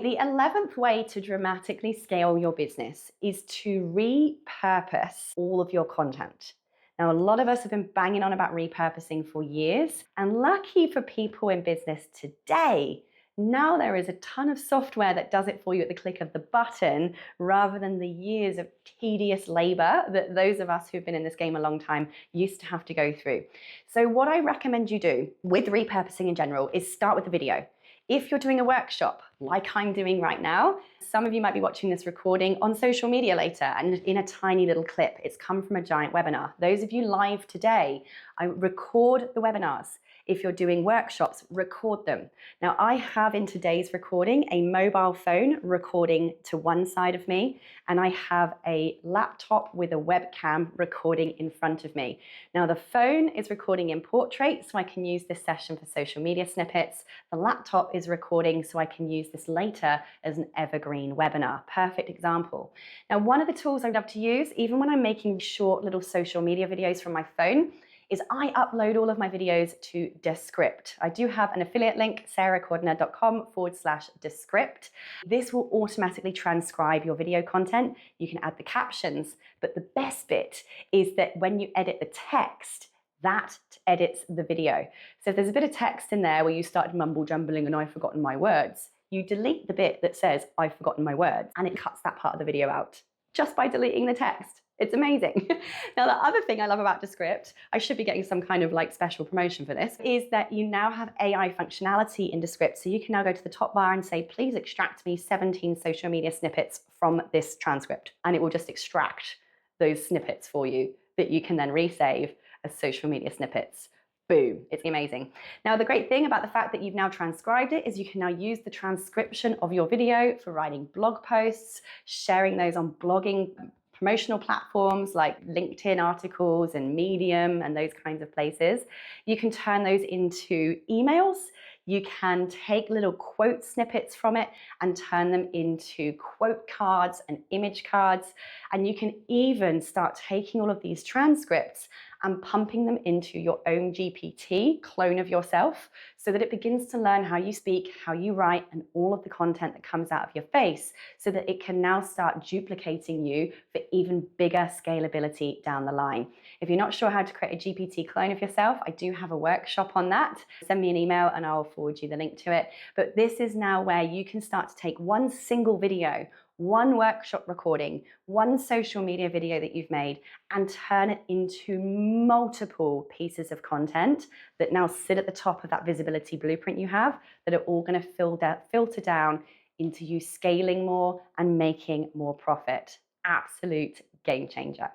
The 11th way to dramatically scale your business is to repurpose all of your content. Now, a lot of us have been banging on about repurposing for years, and lucky for people in business today, now there is a ton of software that does it for you at the click of the button, rather than the years of tedious labor that those of us who've been in this game a long time used to have to go through. So what I recommend you do with repurposing in general is start with the video. If you're doing a workshop like I'm doing right now, some of you might be watching this recording on social media later and in a tiny little clip. It's come from a giant webinar. Those of you live today, I record the webinars. If you're doing workshops, record them. Now, I have in today's recording a mobile phone recording to one side of me, and I have a laptop with a webcam recording in front of me. Now, the phone is recording in portrait, so I can use this session for social media snippets. The laptop is recording, so I can use this later as an evergreen webinar. Perfect example. Now, one of the tools I love to use, even when I'm making short little social media videos from my phone, is I upload all of my videos to Descript. I do have an affiliate link, sarahcordiner.com/Descript. This will automatically transcribe your video content. You can add the captions, but the best bit is that when you edit the text, that edits the video. So if there's a bit of text in there where you started mumble jumbling and I've forgotten my words, you delete the bit that says I've forgotten my words, and it cuts that part of the video out just by deleting the text. It's amazing. Now, the other thing I love about Descript, I should be getting some kind of like special promotion for this, is that you now have AI functionality in Descript. So you can now go to the top bar and say, please extract me 17 social media snippets from this transcript. And it will just extract those snippets for you that you can then resave as social media snippets. Boom, it's amazing. Now, the great thing about the fact that you've now transcribed it is you can now use the transcription of your video for writing blog posts, sharing those on blogging promotional platforms like LinkedIn articles and Medium and those kinds of places. You can turn those into emails. You can take little quote snippets from it and turn them into quote cards and image cards. And you can even start taking all of these transcripts and pumping them into your own GPT clone of yourself so that it begins to learn how you speak, how you write, and all of the content that comes out of your face so that it can now start duplicating you for even bigger scalability down the line. If you're not sure how to create a GPT clone of yourself, I do have a workshop on that. Send me an email and I'll forward you the link to it. But this is now where you can start to take one single video, one workshop recording, one social media video that you've made, and turn it into multiple pieces of content that now sit at the top of that visibility blueprint you have, that are all going to filter down into you scaling more and making more profit. Absolute game changer.